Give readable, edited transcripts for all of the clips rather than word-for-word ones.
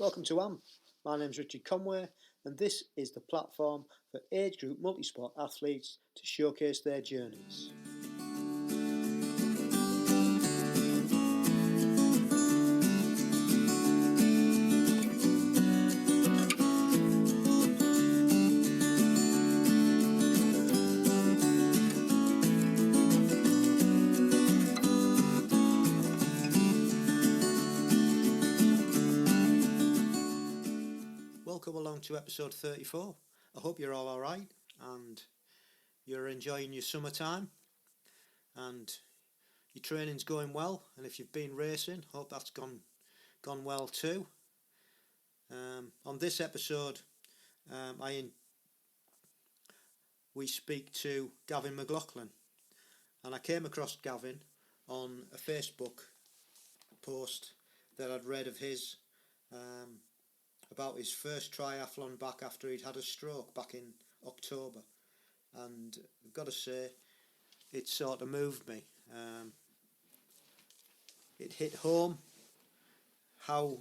Welcome to AM. My name is Richard Conway and this is the platform for age group multisport athletes to showcase their journeys. Welcome along to episode 34. I hope you're all alright and you're enjoying your summertime and your training's going well, and if you've been racing, hope that's gone well too. On this episode we speak to Gavin McLaughlin, and I came across Gavin on a Facebook post that I'd read of his about his first triathlon back after he'd had a stroke back in October, and I've got to say it sort of moved me. It hit home how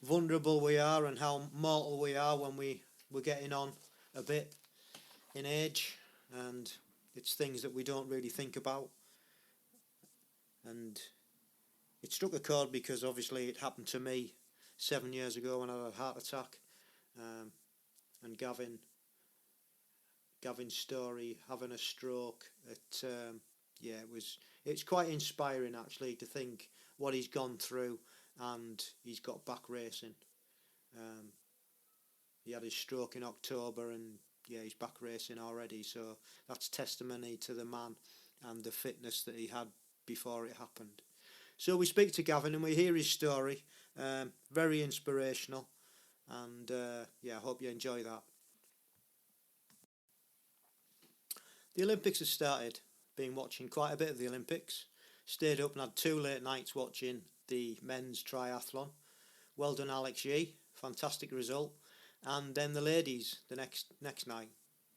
vulnerable we are and how mortal we are when we're getting on a bit in age, and it's things that we don't really think about. And it struck a chord because obviously it happened to me 7 years ago when I had a heart attack, and Gavin's story, having a stroke, it's quite inspiring actually to think what he's gone through, and he's got back racing. He had his stroke in October and he's back racing already, so that's testimony to the man and the fitness that he had before it happened. So we speak to Gavin and we hear his story, very inspirational, and I hope you enjoy that. The Olympics has started. Been watching quite a bit of the Olympics. Stayed up and had 2 late nights watching the men's triathlon. Well done Alex Yee, fantastic result. And then the ladies the next night,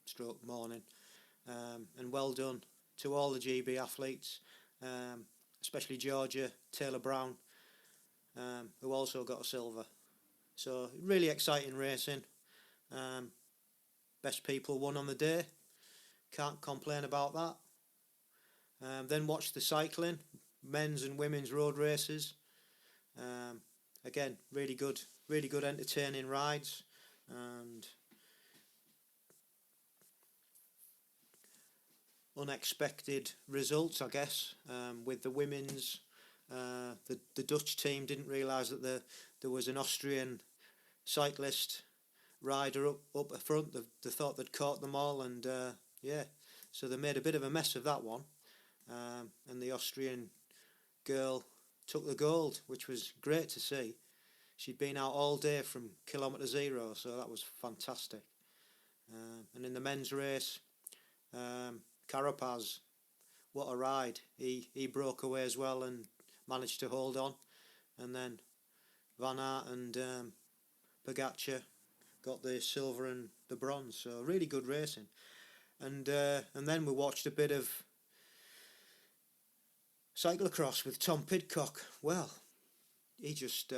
stroke morning. And well done to all the GB athletes, especially Georgia, Taylor Brown, who also got a silver. So really exciting racing. Best people won on the day. Can't complain about that. Then watched the cycling, men's and women's road races. Again, really good entertaining rides, and unexpected results, I guess. With the women's, the Dutch team didn't realise that there was an Austrian cyclist rider up front. They thought they'd caught them all, and so they made a bit of a mess of that one. And the Austrian girl took the gold, which was great to see. She'd been out all day from kilometre 0, so that was fantastic. And in the men's race, Carapaz, what a ride. He broke away as well and managed to hold on. And then Van Aert and Pogacar got the silver and the bronze, so really good racing. And then we watched a bit of cyclocross with Tom Pidcock. Well, he just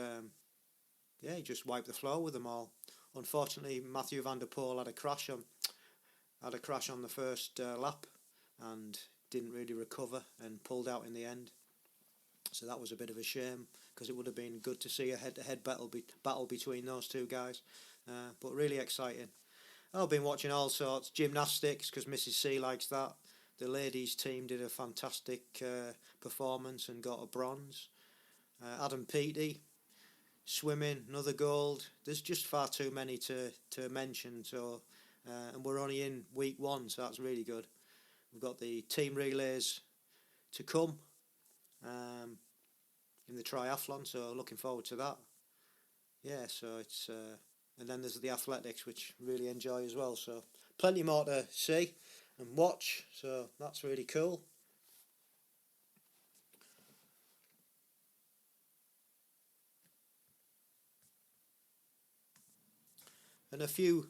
wiped the floor with them all. Unfortunately, Matthew van der Poel had a crash on the first lap and didn't really recover and pulled out in the end. So that was a bit of a shame, because it would have been good to see a head-to-head battle between those two guys. But really exciting. I've been watching all sorts. Gymnastics, because Mrs. C likes that. The ladies team did a fantastic performance and got a bronze. Adam Peaty, swimming, another gold. There's just far too many to mention. So, and we're only in week 1, so that's really good. We've got the team relays to come in the triathlon, so looking forward to that. Yeah, so it's and then there's the athletics, which really enjoy as well. So plenty more to see and watch, so that's really cool. And a few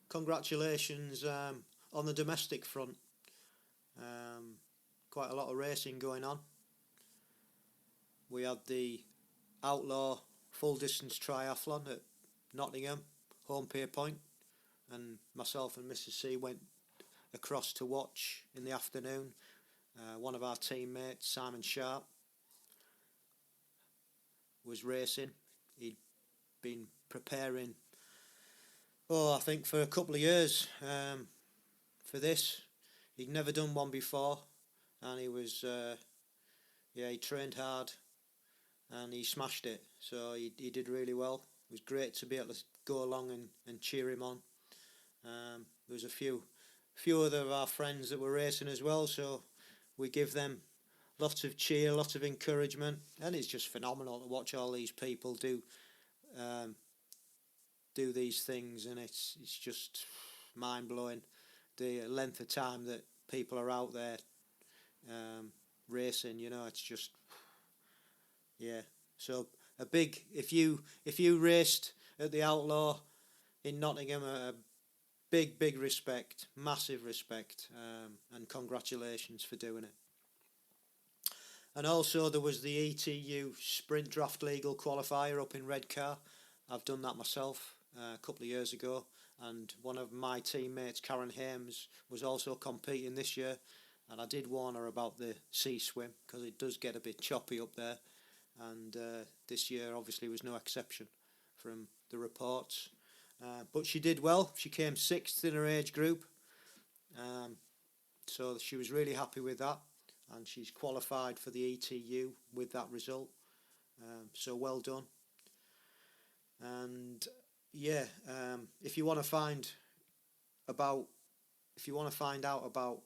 congratulations on the domestic front. Quite a lot of racing going on. We had the Outlaw full distance triathlon at Nottingham, Home Pier Point, and myself and Mrs. C went across to watch in the afternoon. One of our teammates, Simon Sharp, was racing. He'd been preparing, I think for a couple of years for this. He'd never done one before, and he was, he trained hard, and he smashed it. So he did really well. It was great to be able to go along and cheer him on. There was a few other of our friends that were racing as well, so we give them lots of cheer, lots of encouragement, and it's just phenomenal to watch all these people do these things, and it's just mind blowing the length of time that people are out there racing. It's just So a big if you raced at the Outlaw in Nottingham, a big respect, massive respect, and congratulations for doing it. And also there was the ETU Sprint Draft Legal Qualifier up in Redcar. I've done that myself a couple of years ago, and one of my teammates, Karen Hames, was also competing this year, and I did warn her about the sea swim because it does get a bit choppy up there, and this year obviously was no exception from the reports. But she did well. She came 6th in her age group, so she was really happy with that, and she's qualified for the ETU with that result. So well done. And if you want to find out about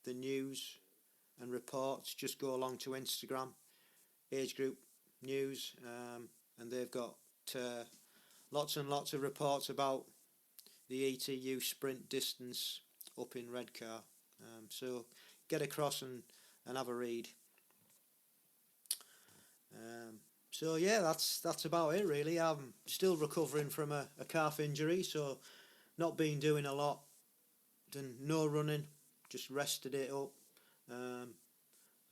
the news and reports, just go along to Instagram, Age Group News, and they've got lots and lots of reports about the ETU sprint distance up in Redcar. So get across and have a read. So that's about it really. I'm still recovering from a calf injury, so not been doing a lot. Done no running, just rested it up.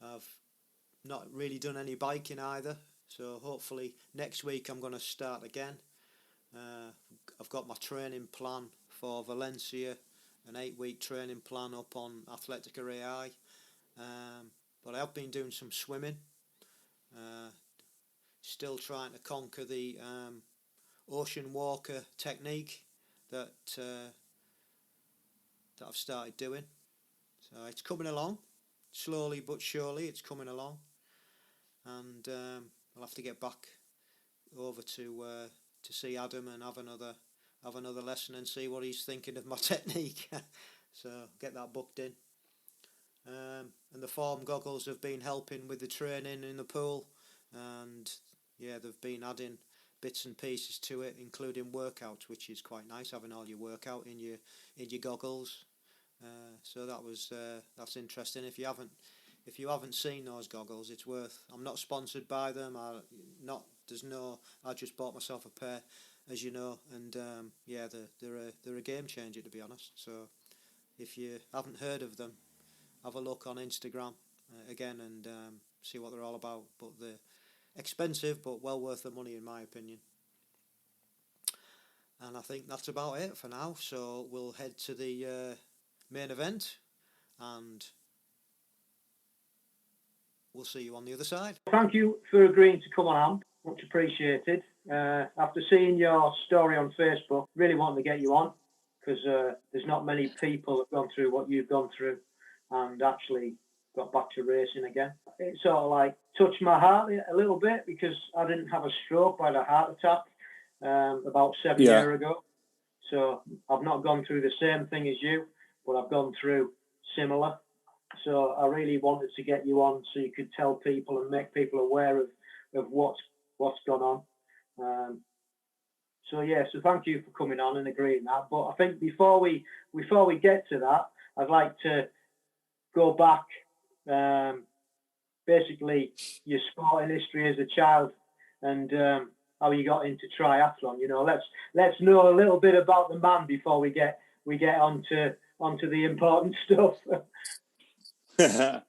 I've not really done any biking either, so hopefully next week I'm going to start again. I've got my training plan for Valencia, an 8-week training plan up on Athletica AI. But I have been doing some swimming. Still trying to conquer the ocean walker technique that I've started doing. So it's coming along, slowly but surely. It's coming along, and I'll have to get back over to see Adam and have another lesson and see what he's thinking of my technique. So get that booked in. And the form goggles have been helping with the training in the pool, and they've been adding bits and pieces to it, including workouts, which is quite nice, having all your workout in your goggles. So that's interesting. If you haven't seen those goggles, it's worth. I'm not sponsored by them. I just bought myself a pair, as you know, and they're a game changer, to be honest. So if you haven't heard of them, have a look on Instagram again and see what they're all about. But they're expensive, but well worth the money in my opinion. And I think that's about it for now. So we'll head to the main event, and we'll see you on the other side. Thank you for agreeing to come on. Much appreciated. After seeing your story on Facebook, really wanted to get you on, because there's not many people that have gone through what you've gone through and actually got back to racing again. It sort of like touched my heart a little bit, because I didn't have a stroke, I had a heart attack about 7 years ago. So I've not gone through the same thing as you, but I've gone through similar. So I really wanted to get you on so you could tell people and make people aware of what's gone on. So thank you for coming on and agreeing that. But I think before we get to that, I'd like to go back, basically your sporting history as a child, and how you got into triathlon. Let's know a little bit about the man before we get onto the important stuff. As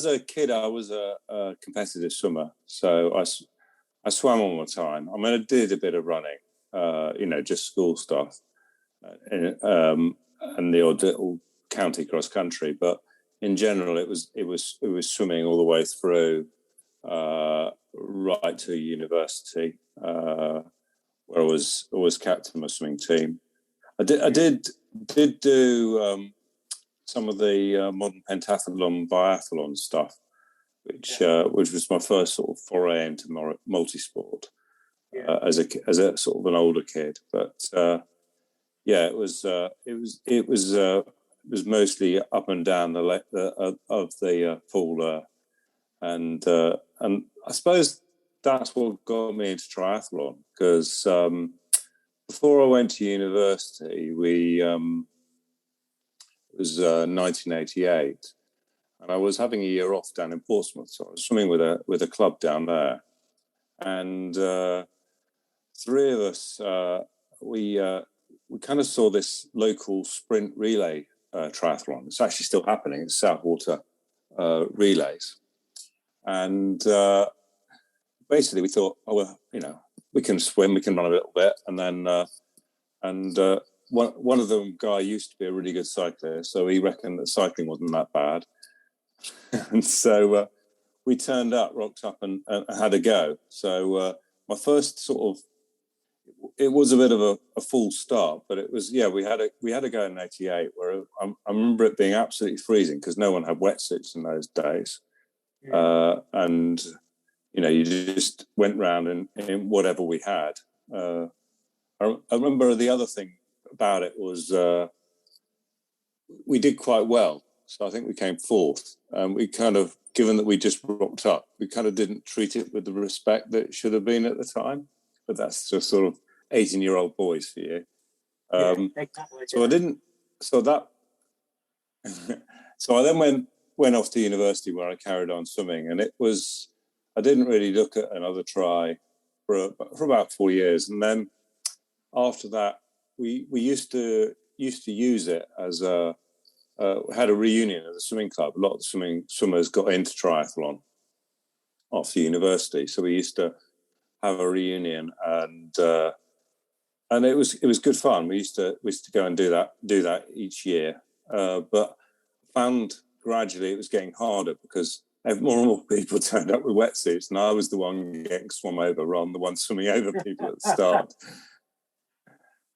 a kid, I was a competitive swimmer. So I swam all the time. I mean, I did a bit of running, just school stuff, and the odd little county cross country. But in general, it was swimming all the way through, right to university, where I was captain of my swimming team. I did do some of the modern pentathlon biathlon stuff, which was my first sort of foray into multi-sport as a sort of an older kid. But it was mostly up and down of the pool, and I suppose that's what got me into triathlon, because before I went to university, it was 1988, and I was having a year off down in Portsmouth, so I was swimming with a club down there, and three of us we kind of saw this local sprint relay triathlon. It's actually still happening. It's Southwater relays, and basically we thought, we can swim, we can run a little bit, and then one of them guy used to be a really good cyclist, so he reckoned that cycling wasn't that bad. And so we turned up, rocked up, and had a go. So my first sort of, it was a bit of a full start, but it was, we had a go in '88 where I remember it being absolutely freezing because no one had wetsuits in those days, and you just went round in whatever we had. I remember the other thing about it was we did quite well, so I think we came fourth. We kind of, given that we just rocked up, we kind of didn't treat it with the respect that it should have been at the time. But that's just sort of 18-year-old boys for you. Exactly. So I didn't. So that. So I then went off to university where I carried on swimming, and it was, I didn't really look at another try for about 4 years, and then after that, we used to use it as had a reunion at the swimming club. A lot of the swimmers got into triathlon after university, so we used to have a reunion, and it was good fun. We used to go and do that each year, but found gradually it was getting harder because more and more people turned up with wetsuits, and I was the one getting swum over rather than the one swimming over people at the start.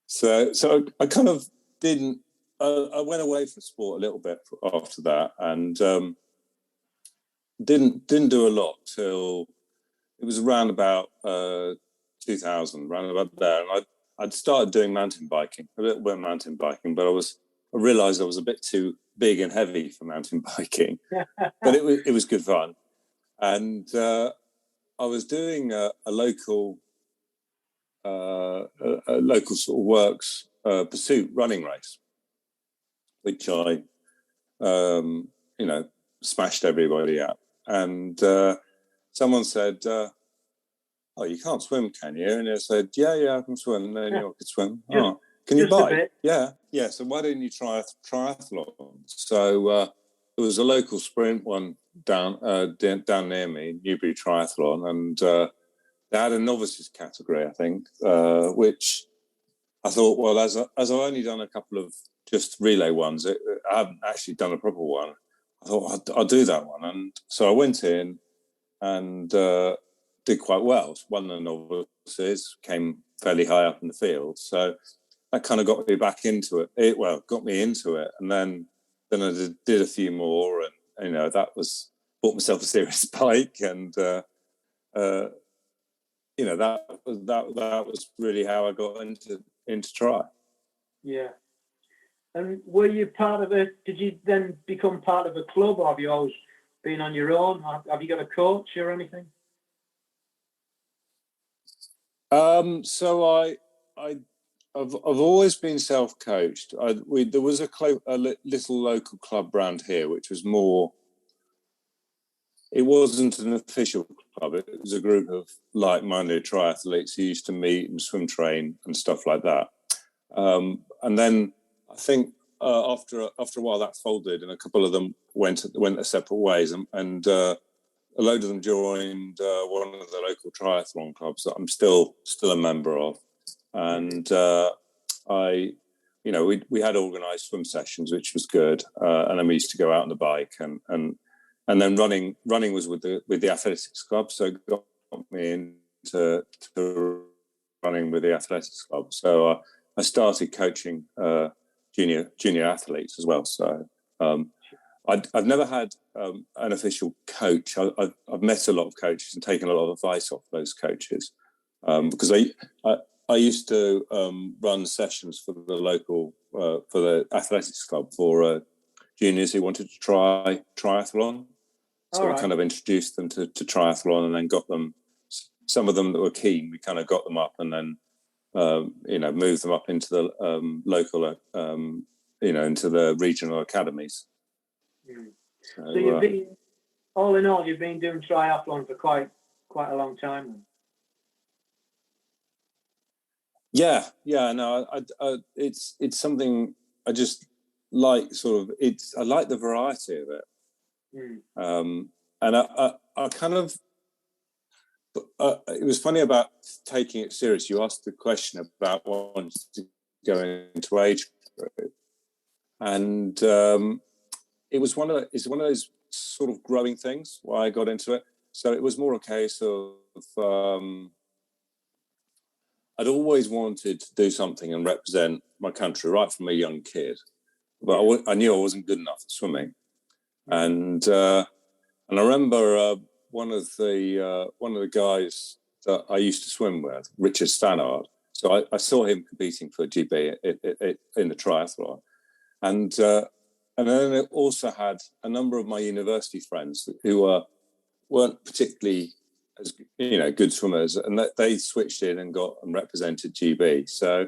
So I kind of didn't. I went away from sport a little bit after that, and didn't do a lot till it was around about 2000, around about there. And I'd started doing mountain biking, a little bit of mountain biking, but I realised I was a bit too big and heavy for mountain biking, but it was good fun. And I was doing a local sort of works pursuit running race, which I, smashed everybody at. And someone said, "Oh, you can't swim, can you?" And I said, "Yeah, I can swim." And then you could swim. Oh, can you bike? Yeah. So why didn't you try a triathlon? So there was a local sprint one down near me, Newbury Triathlon, and they had a novices category, I think, which I thought, well, as I've only done a couple of just relay ones, I haven't actually done a proper one. I thought I'll do that one, and so I went in and did quite well. Won the novices, came fairly high up in the field, so that kind of got me back into it. Got me into it, and then I did a few more, and bought myself a serious bike, and that was really how I got into tri. Yeah. And were you part of did you then become part of a club, or have you always been on your own? Have you got a coach or anything? So I've always been self-coached. There was a little local club around here, which was more. It wasn't an official club. It was a group of like-minded triathletes who used to meet and swim train and stuff like that. And then I think after a while that folded, and a couple of them went their separate ways. And a load of them joined one of the local triathlon clubs that I'm still a member of, and we had organised swim sessions, which was good, and then we used to go out on the bike, and then running was with the athletics club, so it got me into running with the athletics club. So I started coaching junior athletes as well. So I've never had an official coach. I've met a lot of coaches and taken a lot of advice off those coaches, because I used to run sessions for the local for the athletics club for juniors who wanted to try triathlon. So I kind of introduced them to triathlon, and then got them, some of them that were keen, we kind of got them up, and then moved them up into the local, into the regional academies. So you've been, all in all, you've been doing triathlon for quite a long time then. Yeah. No, it's something I just like. I like the variety of it, and I kind of. It was funny about taking it serious. You asked the question about wanting to go into age group, and it's one of those sort of growing things why I got into it. So it was more a case of I'd always wanted to do something and represent my country right from a young kid, but I knew I wasn't good enough at swimming, and I remember one of the guys that I used to swim with, Richard Stannard. So I saw him competing for GB in the triathlon, and then I also had a number of my university friends who weren't particularly as good swimmers, and they switched in and represented GB. So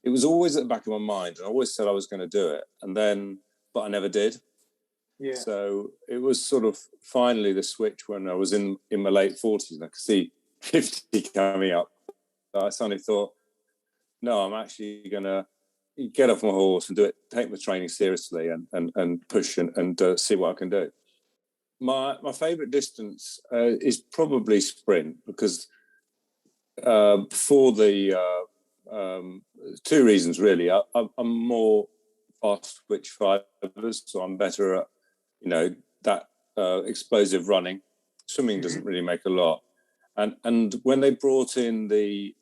it was always at the back of my mind, and I always said I was going to do it, but I never did. Yeah. So it was sort of finally the switch when I was in my late 40s, and I could see 50 coming up. I suddenly thought, no, I'm actually going to get off my horse and do it, take my training seriously, and push and see what I can do. My favourite distance is probably sprint, because for the two reasons really. I'm more fast twitch fibers, so I'm better at that explosive running. Swimming doesn't really make a lot. And when they brought in the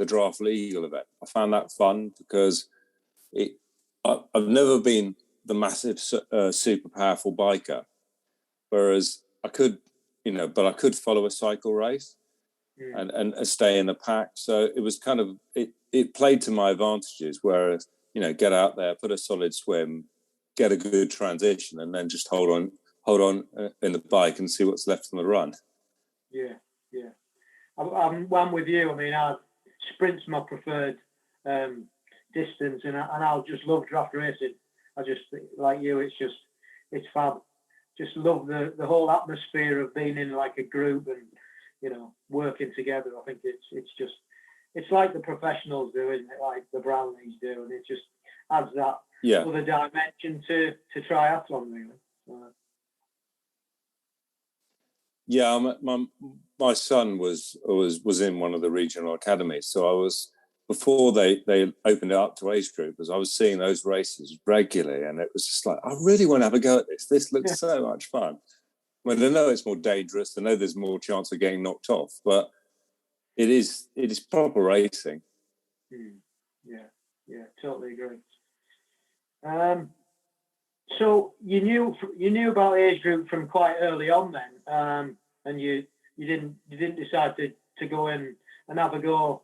Draft Legal event, I found that fun because I've never been the massive super powerful biker, whereas I could follow a cycle race and stay in the pack. So it was kind of it played to my advantages, whereas get out there, put a solid swim, get a good transition, and then just hold on in the bike and see what's left on the run. Yeah. I'm one with you. I mean, sprint's my preferred distance, and I'll just love draft racing. I just, like you, it's fab. Just love the whole atmosphere of being in like a group and working together. I think it's like the professionals do, isn't it? Like the Brownlees do, and it just adds that other dimension to triathlon, really. Yeah, my son was in one of the regional academies, so I was, before they opened it up to age groupers, I was seeing those races regularly, and it was just like, I really want to have a go at this. This looks so much fun. Well, I know it's more dangerous. I know there's more chance of getting knocked off, but it is proper racing. Yeah, totally agree. So you knew about age group from quite early on then, and you didn't decide to go in and have a go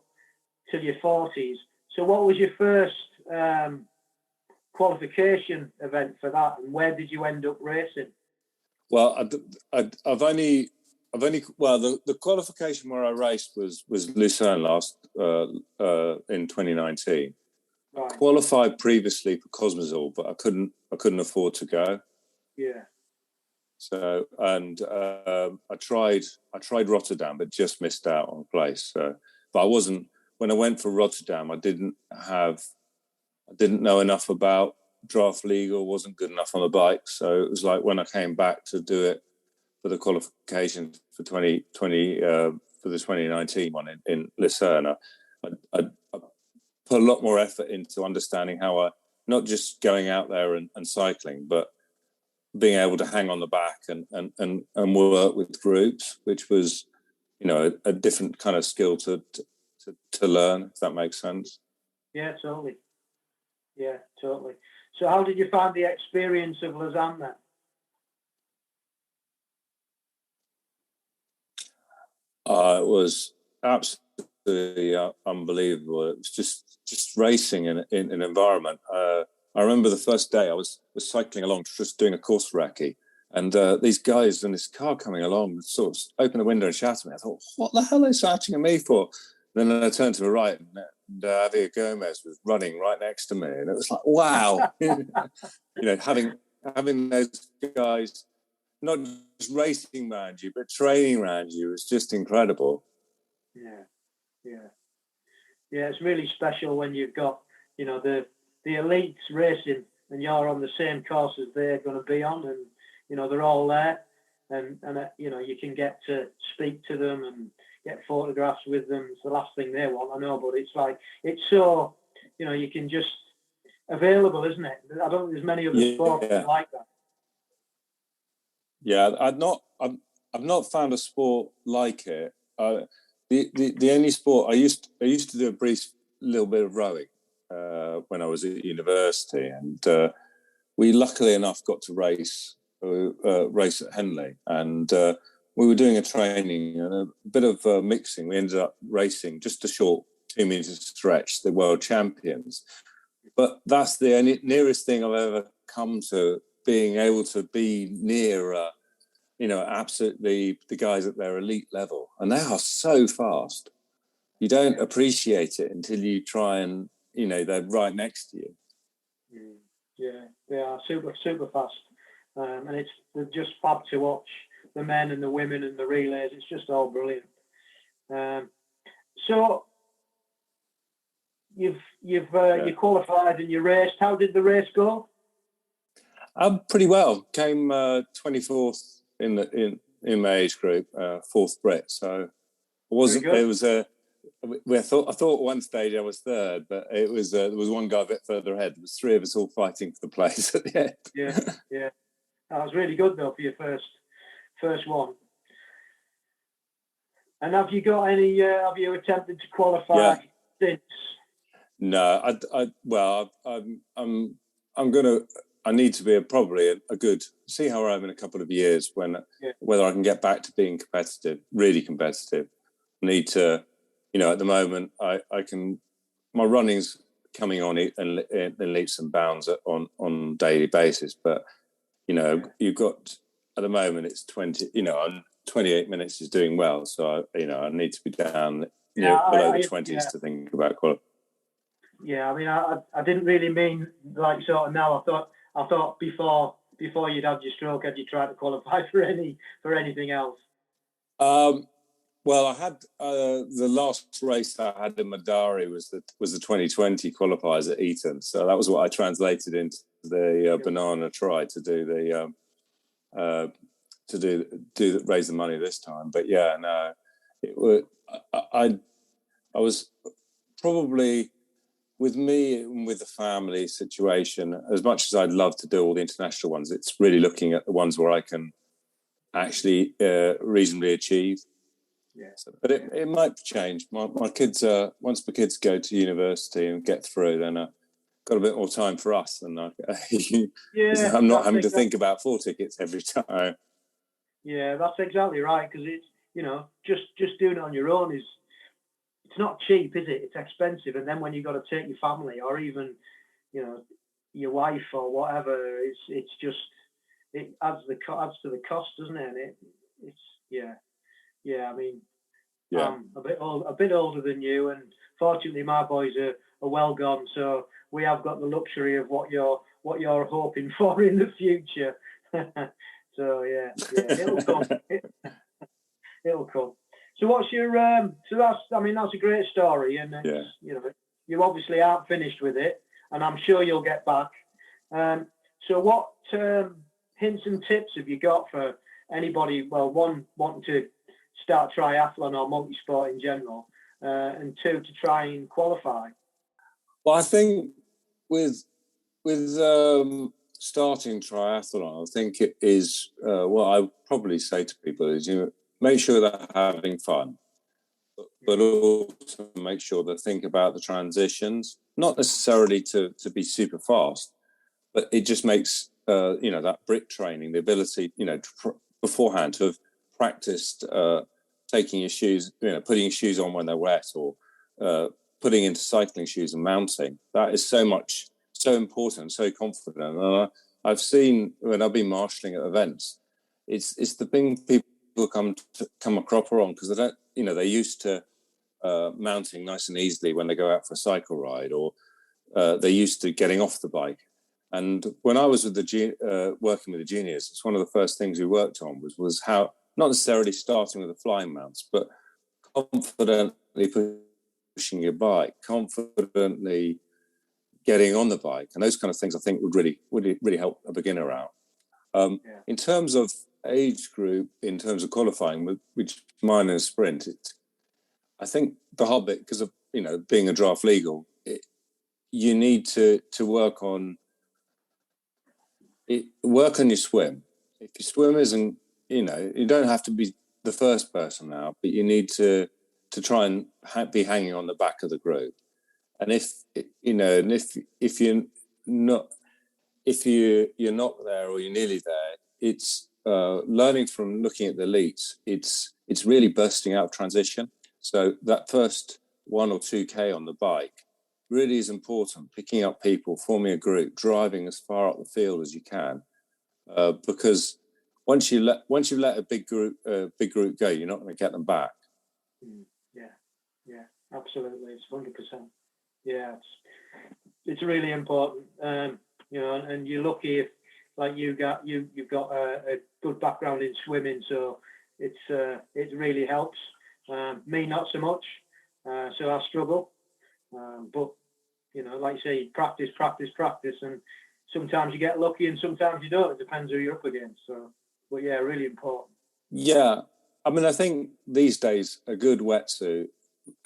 till your 40s. So what was your first qualification event for that, and where did you end up racing? Well, I've only the qualification where I raced was Lucerne last in 2019. Right. Qualified previously for Cosmosol, but I couldn't afford to go. Yeah. So I tried Rotterdam, but just missed out on a place. So, but I wasn't, when I went for Rotterdam, I didn't know enough about draft legal, wasn't good enough on the bike. So it was like when I came back to do it for the qualification for 2020 for the 2019 one in Lucerne. I put a lot more effort into understanding how not just going out there and cycling, but being able to hang on the back and work with groups, which was, a different kind of skill to learn, if that makes sense. Yeah, totally. Yeah, totally. So how did you find the experience of Lausanne then? It was absolutely unbelievable. It was just racing in an environment. I remember the first day I was cycling along, just doing a course recce, and these guys in this car coming along sort of opened the window and shouted at me. I thought, what the hell are they shouting at me for? And then I turned to the right, and Javier Gomez was running right next to me, and it was like, wow, having those guys not just racing around you, but training around you was just incredible. Yeah. It's really special when you've got, the elites racing, and you're on the same course as they're going to be on, and they're all there, and you can get to speak to them and get photographs with them. It's the last thing they want, I know, but it's like, it's so, you can just available, isn't it? I don't think there's many other sports like that. Yeah, I've not found a sport like it. The only sport I used to do a brief little bit of rowing when I was at university, and we luckily enough got to race at Henley, and we were doing a training and a bit of mixing. We ended up racing just a short 2 minute stretch, the world champions. But that's the only nearest thing I've ever come to being able to be near, absolutely the guys at their elite level. And they are so fast. You don't appreciate it until you try and, they're right next to you. Yeah, they are super, super fast. And they're just fab to watch, the men and the women and the relays. It's just all brilliant. So you qualified and you raced. How did the race go? Pretty well. Came 24th in my age group, fourth Brit. So it wasn't. It was I thought one stage I was third, but it was there was one guy a bit further ahead. There was three of us all fighting for the place at the end. Yeah. That was really good though for your first one. And have you got any? Have you attempted to qualify since? No, I need to be probably a good. See how I am in a couple of years whether I can get back to being competitive, really competitive. I need to, at the moment I can. My running's coming on in leaps and bounds on a daily basis, but you've got at the moment it's 20. 28 minutes is doing well, so I need to be down below the 20s to think about quality. Yeah, I mean, I didn't really mean like sort of now. I thought before you'd had your stroke, had you tried to qualify for anything else? Well, I had the last race I had in my diary was the 2020 qualifiers at Eton, so that was what I translated into the Banana Try to do the raise the money this time. But yeah, no, it was I was probably. With me and with the family situation, as much as I'd love to do all the international ones, it's really looking at the ones where I can actually reasonably achieve. Yeah. So, but it might change. My kids, once the kids go to university and get through, then I've got a bit more time for us. And I'm not having to think about 4 tickets every time. Yeah, that's exactly right. Because it's, just doing it on your own it's not cheap, is it? It's expensive, and then when you've got to take your family or even, your wife or whatever, it adds to the cost, doesn't it? And I mean, I'm a bit older than you, and fortunately my boys are well gone, so we have got the luxury of what you're hoping for in the future. So it'll come. It'll come. So what's your that's a great story, and you obviously aren't finished with it, and I'm sure you'll get back. So what hints and tips have you got for anybody, well, one, wanting to start triathlon or multi-sport in general, and two, to try and qualify? Well, I think with starting triathlon, I think it is what I would probably say to people is, make sure they're having fun, but also make sure they think about the transitions, not necessarily to be super fast, but it just makes that brick training, the ability, beforehand to have practiced taking your shoes, putting your shoes on when they're wet, or putting into cycling shoes and mounting. That is so important, so confident. And I've seen when I've been marshalling at events, it's the thing people come a cropper on, because they don't, they're used to mounting nice and easily when they go out for a cycle ride, or they're used to getting off the bike. And when I was with working with the juniors, it's one of the first things we worked on was how, not necessarily starting with the flying mounts, but confidently pushing your bike, confidently getting on the bike, and those kind of things I think would really help a beginner out. In terms of age group, in terms of qualifying, which mine is sprint, I think the hard bit, because of being a draft legal, you need to work on your swim. If your swim isn't, you don't have to be the first person out, but you need to try and be hanging on the back of the group. And if you're not there, or you're nearly there, it's learning from looking at the elites. It's really bursting out of transition. So that first 1 or 2K on the bike really is important. Picking up people, forming a group, driving as far up the field as you can, because once you let a big group go, you're not going to get them back. Yeah, absolutely. It's 100%. Yeah, it's really important. And you're lucky if, like, you've got a good background in swimming, so it really helps. Me, not so much. So I struggle. But like you say, practice, and sometimes you get lucky and sometimes you don't. It depends who you're up against. So, but yeah, really important. Yeah, I mean, I think these days a good wetsuit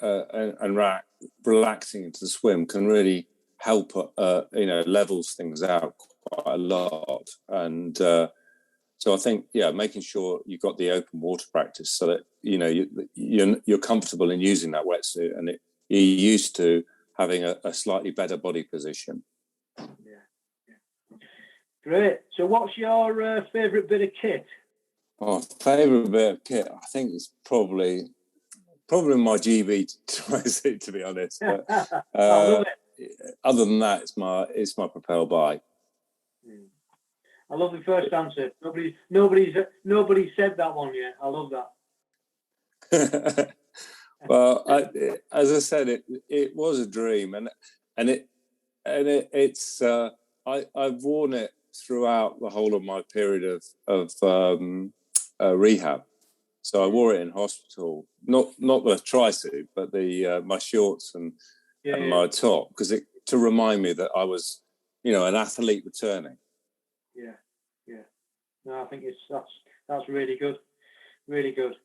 and relaxing into the swim can really help, levels things out quite a lot. And so I think, making sure you've got the open water practice, so that you're comfortable in using that wetsuit, and you're used to having a slightly better body position. Yeah. Great. So what's your favourite bit of kit? Oh, favourite bit of kit, I think it's probably my GB tri-suit, to be honest. But, I love it. Other than that, it's my Propel bike. I love the first answer. Nobody said that one yet. I love that. Well, as I said, it was a dream, and it's I've worn it throughout the whole of my period of rehab. So I wore it in hospital, not the tri-suit, but my shorts and my top, because to remind me that I was, an athlete returning. Yeah. No, I think that's really good, really good.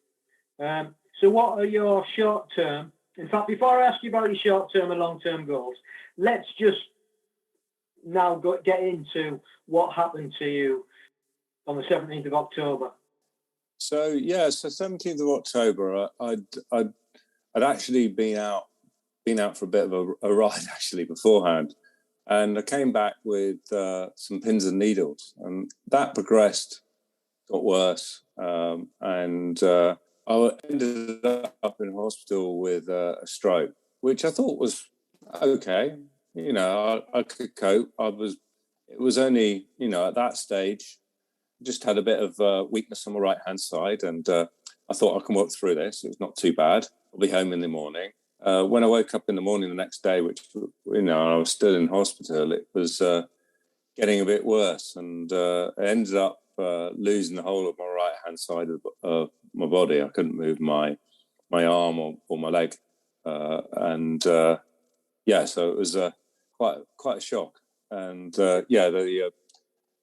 So what are your short-term? In fact, before I ask you about your short-term and long-term goals, let's just now get into what happened to you on the 17th of October. So 17th of October, I'd actually been out for a bit of a ride actually beforehand, and I came back with some pins and needles, and that progressed, got worse, and I ended up in hospital with a stroke, which I thought was okay. I could cope. It was only, at that stage, just had a bit of weakness on my right hand side, and I thought I can work through this. It was not too bad. I'll be home in the morning. When I woke up in the morning the next day, which I was still in hospital, it was getting a bit worse, and I ended up losing the whole of my right hand side of my body. I couldn't move my arm or my leg, and so it was quite a shock. And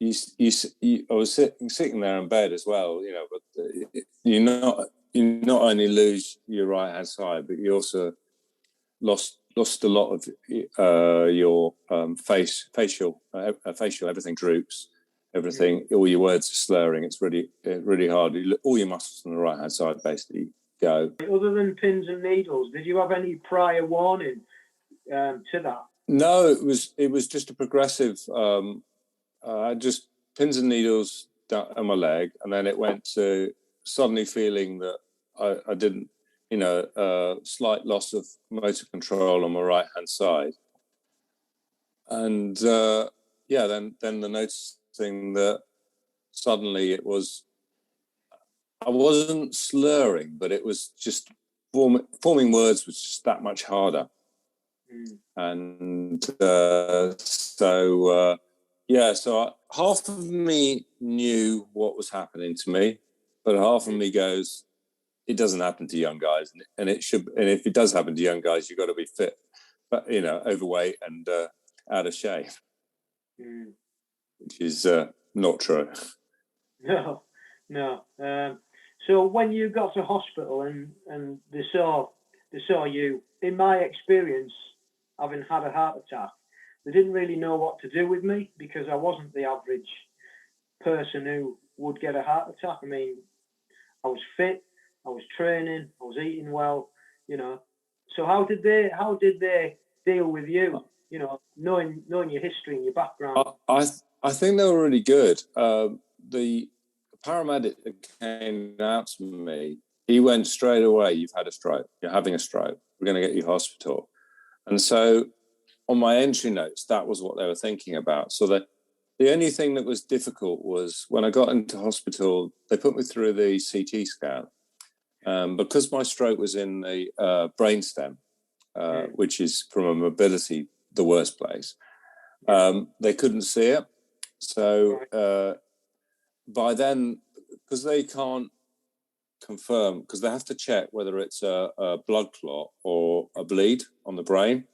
I was sitting there in bed as well, but you not only lose your right hand side, but you also lost a lot of your facial everything droops, everything, all your words are slurring. It's really hard. All your muscles on the right hand side basically go. Other than pins and needles, did you have any prior warning to that? No, it was just a progressive. Just pins and needles on my leg, and then it went to suddenly feeling that I didn't, slight loss of motor control on my right hand side, and then the noticing that suddenly I wasn't slurring, but it was just forming words was just that much harder. And so half of me knew what was happening to me, but half of me goes, it doesn't happen to young guys, and it should. And if it does happen to young guys, you've got to be fit, but overweight and out of shape, which is not true. No. So when you got to hospital and they saw you, in my experience, having had a heart attack, they didn't really know what to do with me because I wasn't the average person who would get a heart attack. I mean, I was fit, I was training, I was eating well, So how did they deal with you? Knowing your history and your background. I think they were really good. The paramedic that came out to me, he went straight away, you've had a stroke, you're having a stroke, we're going to get you to hospital. And so on my entry notes, that was what they were thinking about. So the only thing that was difficult was when I got into hospital, they put me through the CT scan. Because my stroke was in the brainstem, which is from a mobility, the worst place, they couldn't see it. So by then, because they can't confirm, because they have to check whether it's a blood clot or a bleed on the brain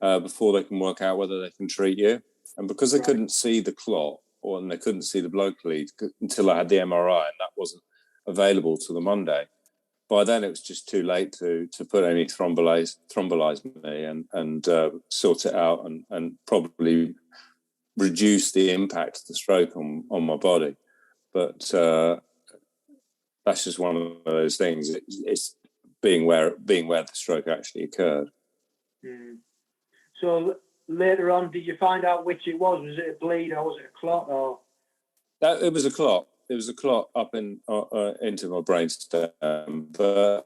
before they can work out whether they can treat you. And because they couldn't see the clot and they couldn't see the blood bleed until I had the MRI, and that wasn't available till the Monday, by then it was just too late to put any thrombolyze me and sort it out and probably reduce the impact of the stroke on my body. But that's just one of those things. It's being where the stroke actually occurred. So later on, did you find out which it was? Was it a bleed or was it a clot? Or it was a clot. It was a clot up into my brainstem. But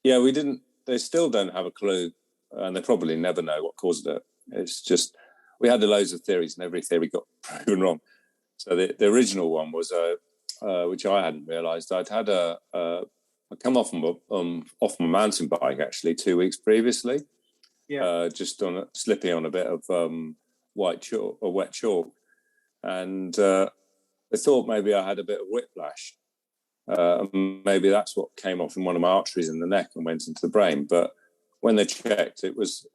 yeah, we didn't. They still don't have a clue, and they probably never know what caused it. It's just we had loads of theories, and every theory got proven wrong. So the original one was which I hadn't realised. I'd had I come off my mountain bike actually 2 weeks previously. Yeah. Just slipping on a bit of wet chalk, and they thought maybe I had a bit of whiplash. Maybe that's what came off in one of my arteries in the neck and went into the brain. But when they checked, it was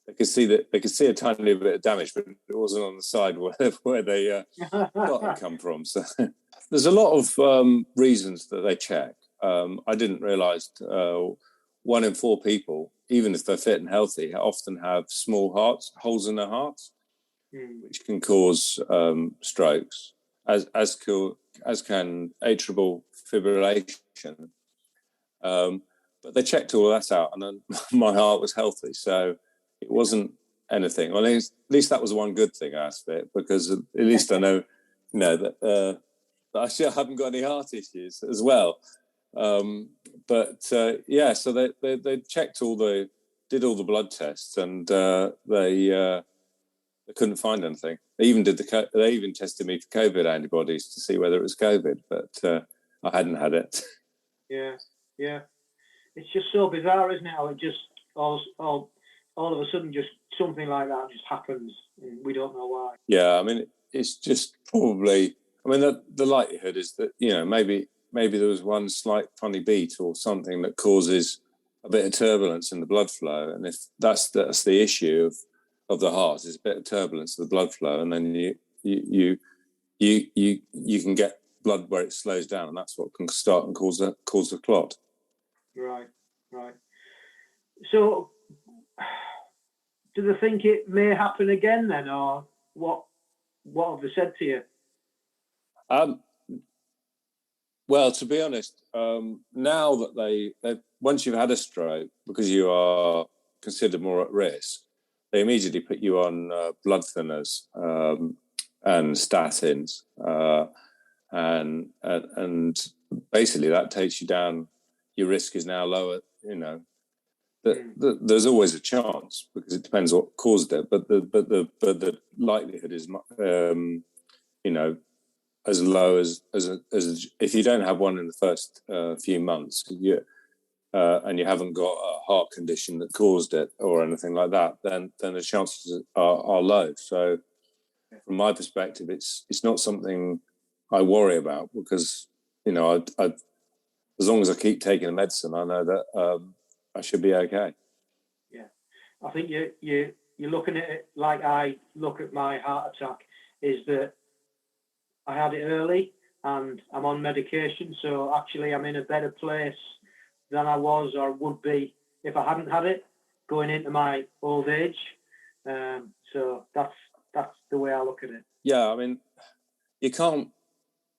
they could see a tiny bit of damage, but it wasn't on the side where they got it come from. So there's a lot of reasons that they check. I didn't realise 1 in 4 people, even if they're fit and healthy, often have small holes in their hearts, which can cause strokes, as can atrial fibrillation. But they checked all that out, and then my heart was healthy, so it wasn't anything. Well, at least that was one good thing out of it, because at least I know, that I still haven't got any heart issues as well. So they checked did all the blood tests, and they couldn't find anything. They even tested me for COVID antibodies to see whether it was COVID, but I hadn't had it. Yeah. It's just so bizarre, isn't it? How it just all of a sudden just something like that just happens, and we don't know why. Yeah, I mean, it's just probably. I mean, the likelihood is that maybe there was one slight funny beat or something that causes a bit of turbulence in the blood flow, and if that's the issue of the heart, is a bit of turbulence of the blood flow, and then you can get blood where it slows down, and that's what can start and cause a clot. Right. So, do they think it may happen again then, or what have they said to you? Well, to be honest, now that they once you've had a stroke, because you are considered more at risk, they immediately put you on blood thinners and statins, and basically that takes you down. Your risk is now lower. There's always a chance because it depends what caused it, but the likelihood is as low as if you don't have one in the first few months, and you haven't got a heart condition that caused it or anything like that, then the chances are low. So from my perspective, it's not something I worry about because I as long as I keep taking the medicine, I know that I should be okay. Yeah, I think you're looking at it like I look at my heart attack. Is that I had it early and I'm on medication, so actually I'm in a better place than I was or would be if I hadn't had it going into my old age. So that's the way I look at it. Yeah, I mean, you can't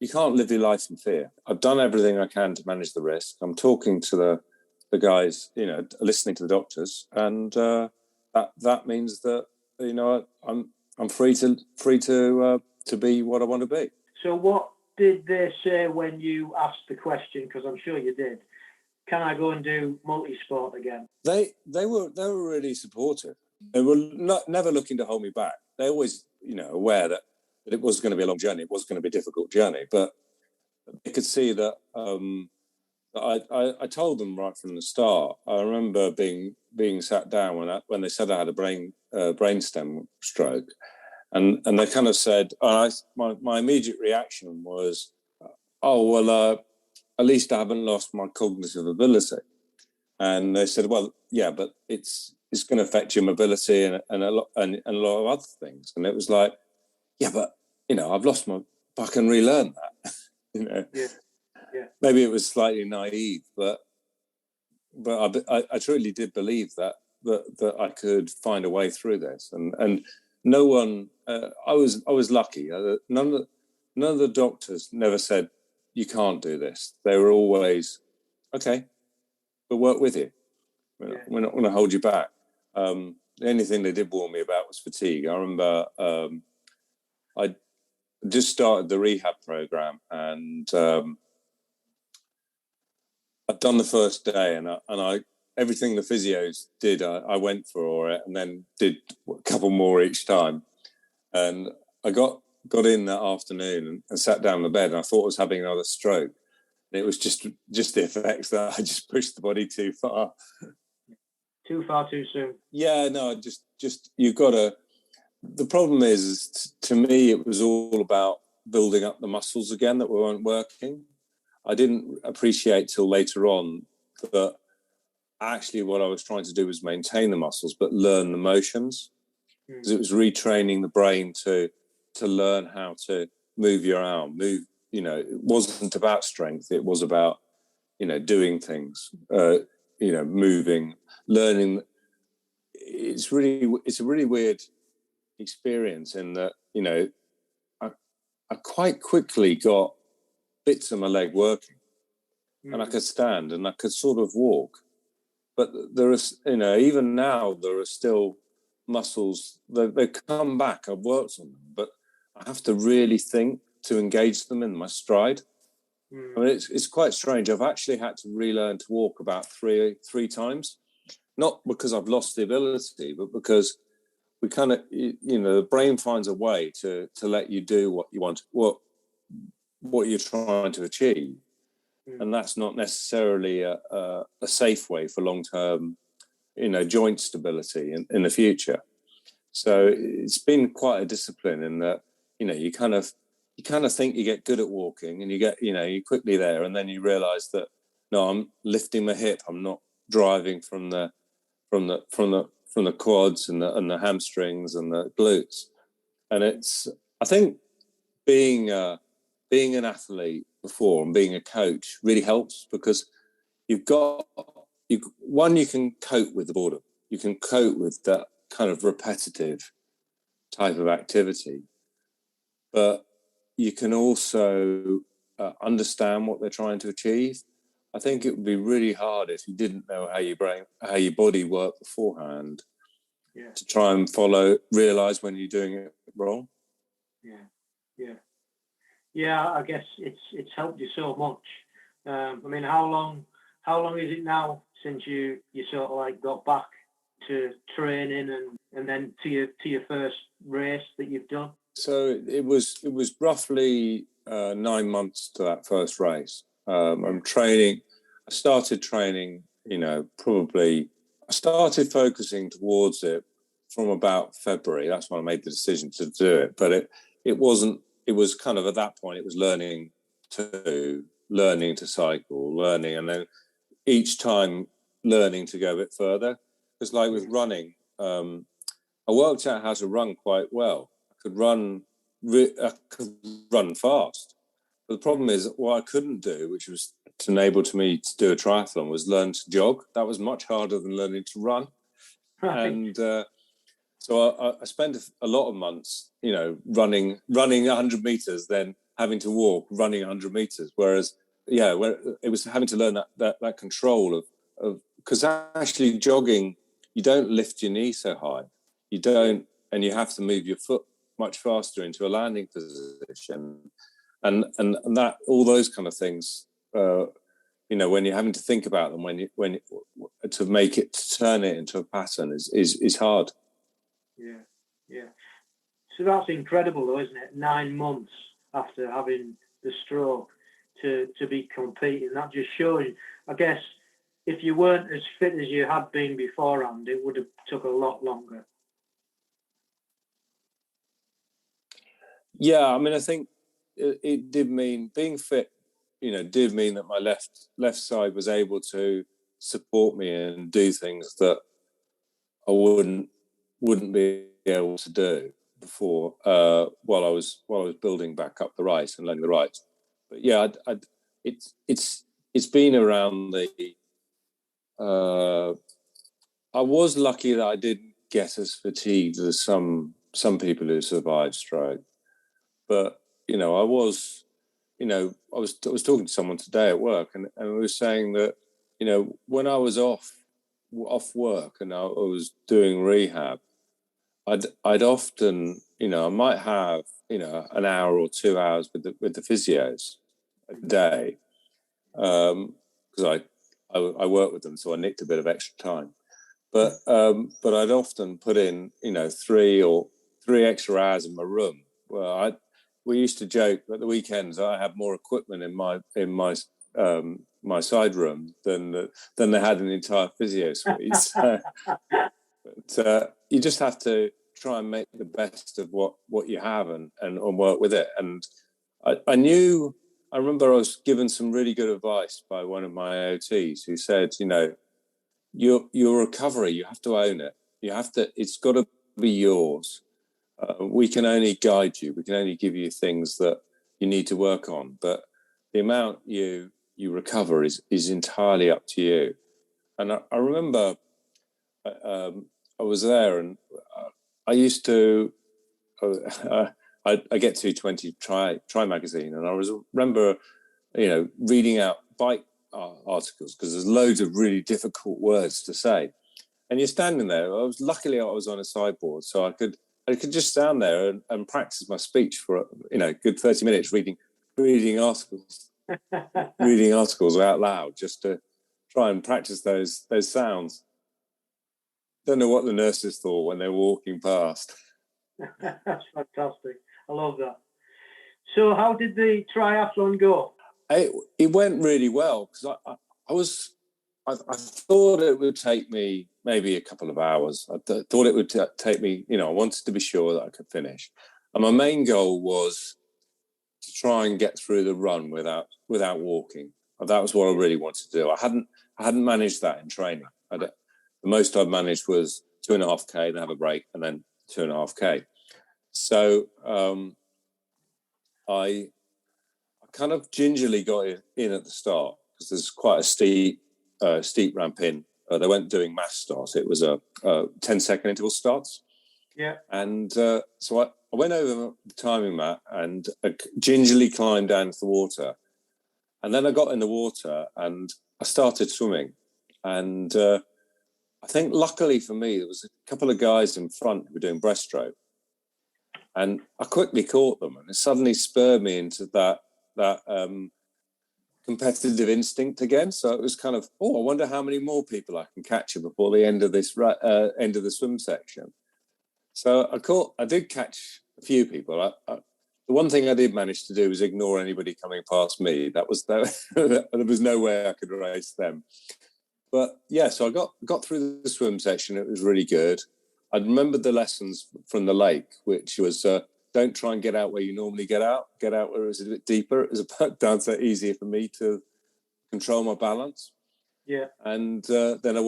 live your life in fear. I've done everything I can to manage the risk. I'm talking to the guys, listening to the doctors, and that means that I'm free to be what I want to be. So what did they say when you asked the question? Because I'm sure you did. Can I go and do multi-sport again? They were really supportive. They were never looking to hold me back. They always aware that it was going to be a long journey. It was going to be a difficult journey, but they could see that. I told them right from the start. I remember being sat down when they said I had a brainstem stroke, and they kind of said, my immediate reaction was, oh well, at least I haven't lost my cognitive ability. And they said, well, yeah, but it's going to affect your mobility and a lot of other things. And it was like, yeah, but I've lost I can relearn that. Yeah. Maybe it was slightly naive, but I truly did believe that I could find a way through this. And no one, I was lucky. None of the doctors never said you can't do this. They were always, okay, we'll work with you. We're not going to hold you back. The only thing they did warn me about was fatigue. I remember I just started the rehab program, and I'd done the first day, and I everything the physios did, I went for it, and then did a couple more each time. And I got in that afternoon and sat down in the bed, and I thought I was having another stroke. And it was just the effects that I just pushed the body too far. Too far, too soon. Yeah, no, just you've got to. The problem is, to me, it was all about building up the muscles again that weren't working. I didn't appreciate till later on that actually what I was trying to do was maintain the muscles, but learn the motions. Because it was retraining the brain to learn how to move your arm, move. It wasn't about strength. It was about, doing things, moving, learning. It's a really weird experience in that, I quite quickly got bits of my leg working, and I could stand and I could sort of walk. But there is, even now there are still muscles. They come back. I've worked on them, but I have to really think to engage them in my stride. I mean, it's quite strange. I've actually had to relearn to walk about three times, not because I've lost the ability, but because we kind of, the brain finds a way to let you do what you want, what you're trying to achieve. And that's not necessarily a safe way for long-term, joint stability in the future. So it's been quite a discipline in that, you kind of think you get good at walking, and you get, you're quickly there, and then you realise that no, I'm lifting my hip. I'm not driving from the quads and the hamstrings and the glutes, and I think being an athlete before and being a coach really helps, because you can cope with the boredom. You can cope with that kind of repetitive type of activity, but you can also understand what they're trying to achieve. I think it would be really hard if you didn't know how your body worked beforehand, to try and realize when you're doing it wrong. Yeah. I guess it's helped you so much. I mean, how long is it now since you sort of like got back to training and then to your first race that you've done? So it was roughly 9 months to that first race. I'm training. I started training, probably I started focusing towards it from about February. That's when I made the decision to do it. But it wasn't. It was kind of at that point. It was learning to cycle, and then each time learning to go a bit further. Because like with running, I worked out how to run quite well. I could run fast. But the problem is, what I couldn't do, which was to enable me to do a triathlon, was learn to jog. That was much harder than learning to run. Right. And so I spent a lot of months, running 100 meters, then having to walk, running 100 meters. Whereas, where it was having to learn that control of, because actually jogging, you don't lift your knee so high. You don't, and you have to move your foot much faster into a landing position. And that, all those kind of things, when you're having to think about them, when to turn it into a pattern is hard. Yeah. So that's incredible, though, isn't it? 9 months after having the stroke to be competing. That just shows you. I guess if you weren't as fit as you had been beforehand, it would have took a lot longer. Yeah, I mean, I think it did mean being fit. Did mean that my left side was able to support me and do things that I wouldn't be able to do before, while I was building back up the right and learning the right. But yeah, it's been around the. I was lucky that I didn't get as fatigued as some people who survived stroke, but I was talking to someone today at work, and we were saying that when I was off work and I was doing rehab, I'd often I might have an hour or 2 hours with the physios a day, because I work with them, so I nicked a bit of extra time. But I'd often put in 3 extra hours in my room. Well, we used to joke at the weekends I had more equipment in my side room than they had in the entire physio suite. So, but you just have to try and make the best of what you have and work with it. And I remember I was given some really good advice by one of my AOTs who said, your recovery, you have to own it. It's got to be yours. We can only guide you. We can only give you things that you need to work on. But the amount you recover is entirely up to you. And I remember I was there, and I used to. I get 220 Tri magazine, and I remember, reading out bike articles, because there's loads of really difficult words to say, and you're standing there. Luckily I was on a sideboard, so I could just stand there and practice my speech for a good 30 minutes reading articles, reading articles out loud, just to try and practice those sounds. Don't know what the nurses thought when they were walking past. That's fantastic. I love that. So how did the triathlon go? It went really well, because I thought it would take me maybe a couple of hours. I thought it would take me, I wanted to be sure that I could finish. And my main goal was to try and get through the run without walking. That was what I really wanted to do. I hadn't managed that in training. The most I'd managed was 2.5K, then have a break, and then 2.5K. So I kind of gingerly got in at the start because there's quite a steep ramp in. They weren't doing mass starts. It was a 10-second interval starts. Yeah. And so I went over the timing mat and gingerly climbed down to the water. And then I got in the water and I started swimming. And I think luckily for me, there was a couple of guys in front who were doing breaststroke. And I quickly caught them, and it suddenly spurred me into that competitive instinct again. So it was kind of, I wonder how many more people I can catch before the end of this end of the swim section. So I did catch a few people. The one thing I did manage to do was ignore anybody coming past me. There was no way I could race them. But yeah, so I got through the swim section. It was really good. I remembered the lessons from the lake, which was don't try and get out where you normally get out. Get out where it was a bit deeper. It was down so easier for me to control my balance. Yeah. And then I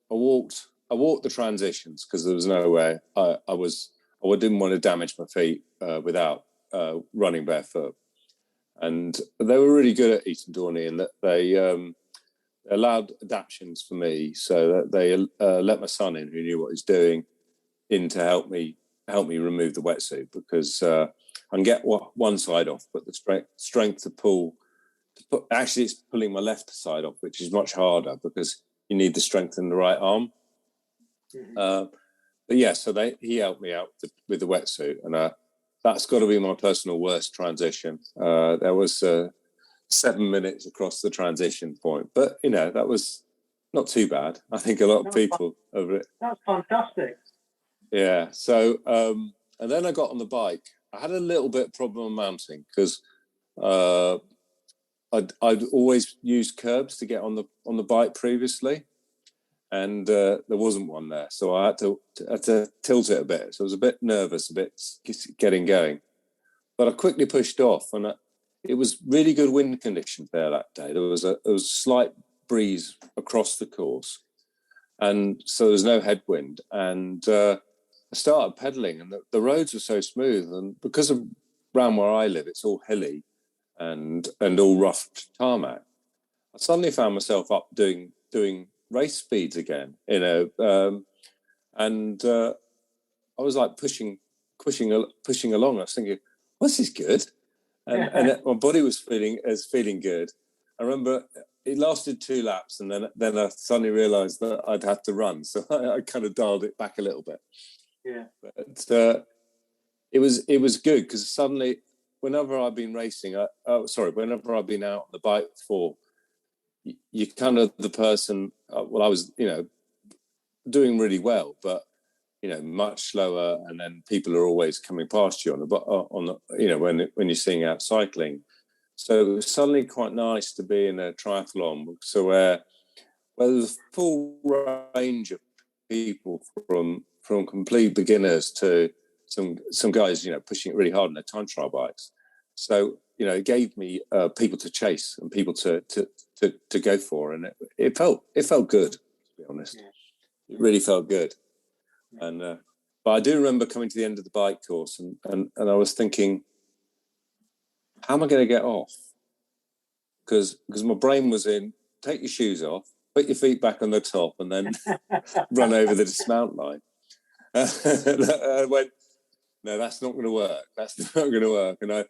walked the transitions because there was no way I didn't want to damage my feet without running barefoot. And they were really good at Eton Dorney, and that they allowed adaptations for me, so that they let my son in, who knew what he was doing, in to help me remove the wetsuit, because I can get one side off, but the strength to pull. Actually, it's pulling my left side off, which is much harder because you need the strength in the right arm. Mm-hmm. But yeah, so he helped me out with the wetsuit, and that's got to be my personal worst transition. There was 7 minutes across the transition point, but that was not too bad. I think a lot of people over it. That's fantastic. Yeah. So and then I got on the bike. I had a little bit of problem mounting because I'd always used curbs to get on the bike previously, and there wasn't one there, so I had to tilt it a bit. So I was a bit nervous, a bit getting going, but I quickly pushed off, and it was really good wind conditions there that day. There was a slight breeze across the course, and so there was no headwind. And I started pedaling, and the roads were so smooth, and because of around where I live, it's all hilly and all rough tarmac. I suddenly found myself up doing race speeds again, and I was like pushing along. I was thinking, well, this is good. And my body was feeling good. I remember it lasted 2 laps, and then I suddenly realised that I'd have to run, so I kind of dialed it back a little bit. Yeah, but it was good because suddenly, whenever I've been racing, whenever I've been out on the bike before, you kind of the person. I was doing really well, but much slower, and then people are always coming past you when you're seeing out cycling. So it was suddenly quite nice to be in a triathlon, so where there's a full range of people from complete beginners to some guys pushing it really hard on their time trial bikes. So it gave me people to chase and people to go for, and it felt good, to be honest. Yeah. It really felt good. And but I do remember coming to the end of the bike course, and I was thinking, how am I going to get off? Because my brain was in, take your shoes off, put your feet back on the top, and then run over the dismount line. I went, no, that's not going to work. That's not going to work. And I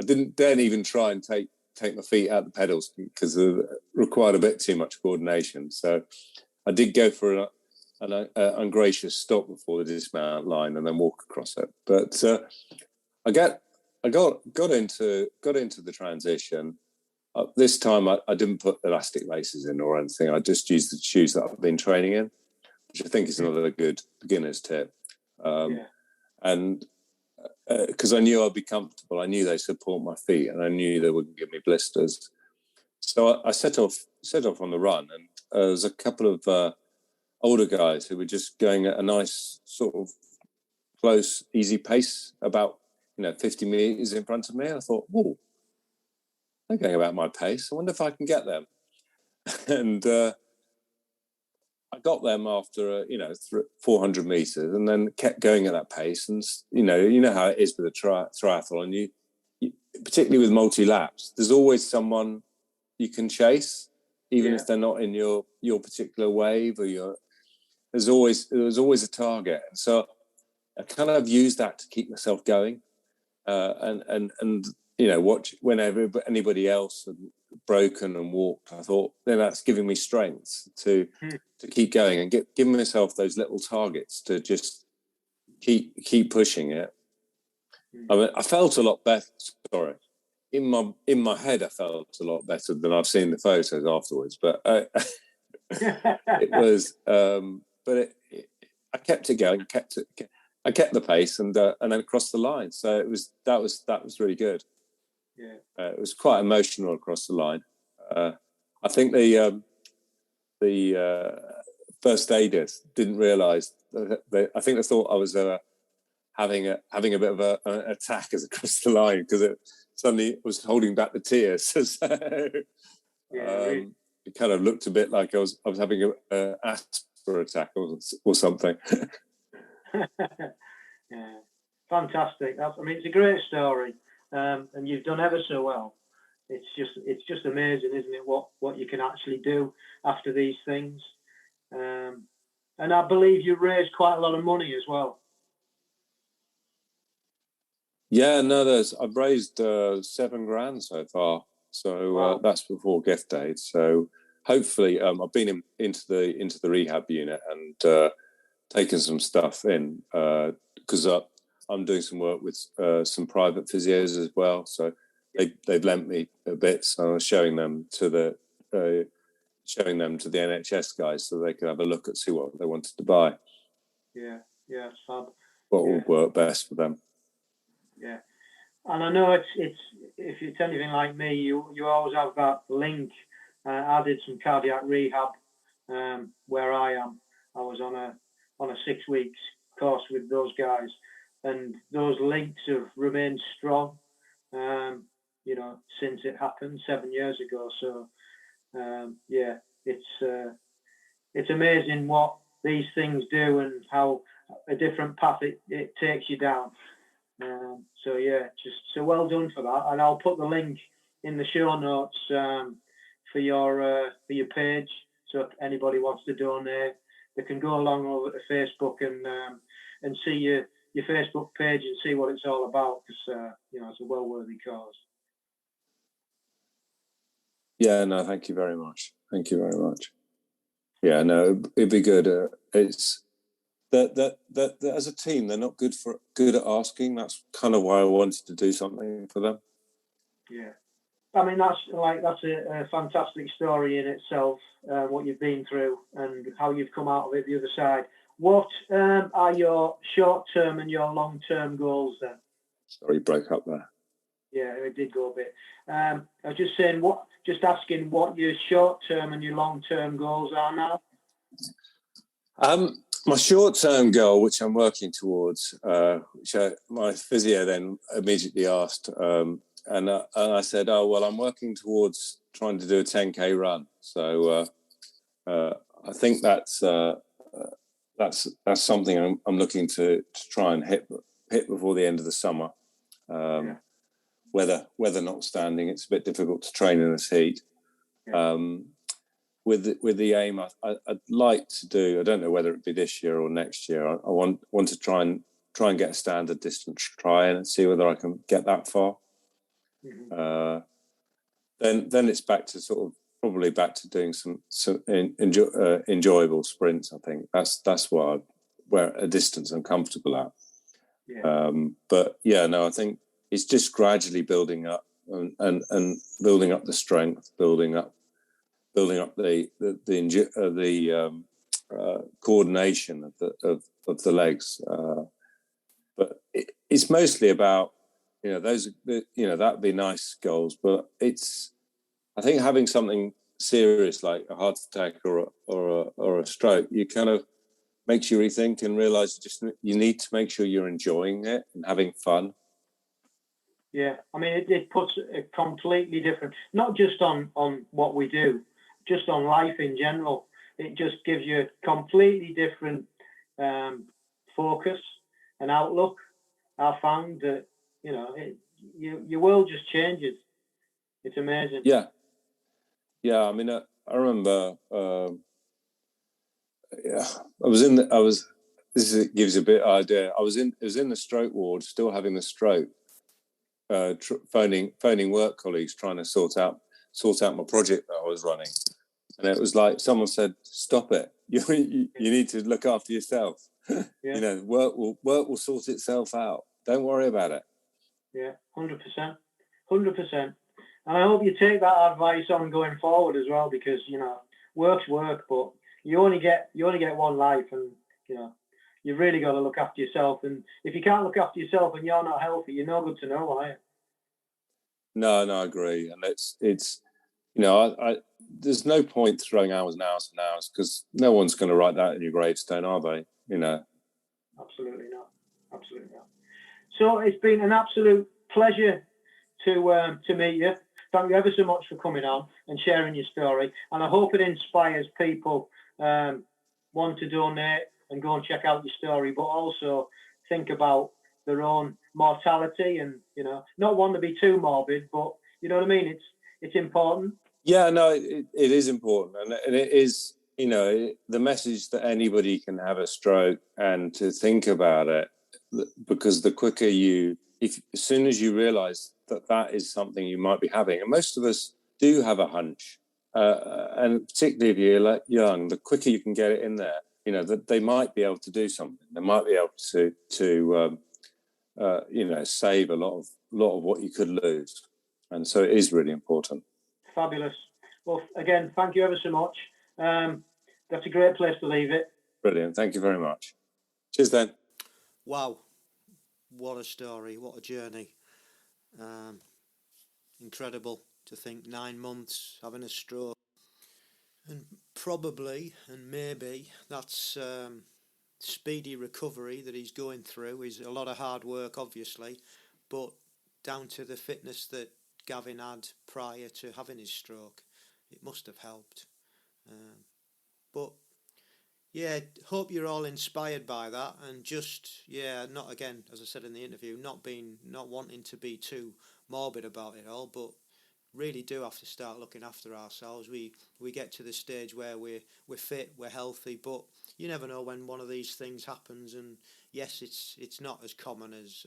didn't then even try and take my feet out the pedals because it required a bit too much coordination. So I did go for an ungracious stop before the dismount line and then walk across it. But I got into the transition. This time I didn't put elastic laces in or anything. I just used the shoes that I've been training in, which I think is another good beginner's tip. And because I knew I'd be comfortable, I knew they support my feet, and I knew they wouldn't give me blisters. So I set off on the run, and there was a couple of older guys who were just going at a nice sort of close, easy pace, about 50 meters in front of me. I thought, whoa, they're going about my pace. I wonder if I can get them. And I got them after 400 meters, and then kept going at that pace. And you know how it is with a triathlon. particularly with multi-laps, there's always someone you can chase, even if they're not in your particular wave, or there's always a target. And so I kind of use that to keep myself going, and watch whenever anybody else had broken and walked. I thought, then that's giving me strength to keep going and giving myself those little targets to just keep pushing it. I mean, I felt a lot better. Sorry, in my head, I felt a lot better than I've seen the photos afterwards. But it was, I kept it going. I kept the pace, and then crossed the line. So that was really good. Yeah, it was quite emotional across the line. I think the first aiders didn't realise. I think they thought I was having a bit of an attack as across the line, because it suddenly was holding back the tears. So, it kind of looked a bit like I was having a asthma attack or something. Yeah, fantastic. It's a great story, and you've done ever so well. It's just amazing, isn't it? What you can actually do after these things, and I believe you raised quite a lot of money as well. Yeah, no, I've raised $7,000 so far. So wow. That's before gift aid. So hopefully, I've been into the rehab unit and taken some stuff in, because I'm doing some work with some private physios as well. So they've lent me a bit, so I was showing them to the NHS guys so they could have a look at, see what they wanted to buy. Yeah, it's fab. What would work best for them. Yeah, and I know it's if it's anything like me, you always have that link. I did some cardiac rehab where I am. I was on a 6 weeks course with those guys, and those links have remained strong. Since it happened 7 years ago. So it's amazing what these things do and how a different path it takes you down. So well done for that, and I'll put the link in the show notes for your page. So if anybody wants to donate, they can go along over to Facebook and see your Facebook page and see what it's all about, because it's a well worthy cause. Yeah, no, thank you very much. Thank you very much. Yeah, no, it'd be good. It's that as a team, they're not good at asking. That's kind of why I wanted to do something for them. Yeah, I mean that's a fantastic story in itself. What you've been through and how you've come out of it the other side. What are your short-term and your long-term goals then? Sorry, broke up there. Yeah, it did go a bit. I was just asking what your short-term and your long-term goals are now. My short-term goal, which I'm working towards, my physio then immediately asked, and I said, "Oh well, I'm working towards trying to do a 10K run." So I think that's something I'm looking to try and hit before the end of the summer. Weather notwithstanding, it's a bit difficult to train in this heat. With the aim, I'd like to do. I don't know whether it be this year or next year. I want to try and get a standard distance try and see whether I can get that far. Mm-hmm. Then it's back to probably back to doing some enjoyable sprints. I think that's where a distance I'm comfortable at. I think it's just gradually building up and building up the strength, building up the coordination of the legs. But it's mostly about that'd be nice goals. But I think having something serious like a heart attack or a stroke, you kind of makes you rethink and realise you need to make sure you're enjoying it and having fun. Yeah, I mean, it puts a completely different, not just on what we do, just on life in general. It just gives you a completely different focus and outlook. I found that, your world just changes. It's amazing. Yeah. I mean, I remember. This gives you a bit of idea. It was in the stroke ward, still having the stroke. Phoning work colleagues, trying to sort out my project that I was running, and it was like someone said, "Stop it! You need to look after yourself. Yeah. Work will sort itself out. Don't worry about it." Yeah, 100%, 100%. And I hope you take that advice on going forward as well, because work's work, but you only get one life, and you've really got to look after yourself. And if you can't look after yourself and you're not healthy, you're no good to know, are you? No, I agree, and it's I there's no point throwing hours and hours and hours, because no one's going to write that in your gravestone, are they? Absolutely not. So it's been an absolute pleasure to meet you. Thank you ever so much for coming on and sharing your story, and I hope it inspires people want to donate and go and check out your story, but also think about their own mortality, and not want to be too morbid, but you know what I mean. It's important. Yeah, no, it is important, and it is the message that anybody can have a stroke, and to think about it, because the quicker as soon as you realise that is something you might be having, and most of us do have a hunch, and particularly if you're young, the quicker you can get it in there, that they might be able to do something. They might be able to save a lot of what you could lose, and so it is really important. Fabulous. Well, again, thank you ever so much. That's a great place to leave it. Brilliant. Thank you very much. Cheers, then. Wow. What a story. What a journey. Incredible to think 9 months having a stroke. And probably, and maybe, that's speedy recovery that he's going through. Is a lot of hard work, obviously, but down to the fitness that Gavin had prior to having his stroke, it must have helped. But yeah, hope you're all inspired by that, and just not, again, as I said in the interview, not wanting to be too morbid about it all, but really do have to start looking after ourselves. We get to the stage where we're fit, we're healthy, but you never know when one of these things happens. And yes, it's not as common as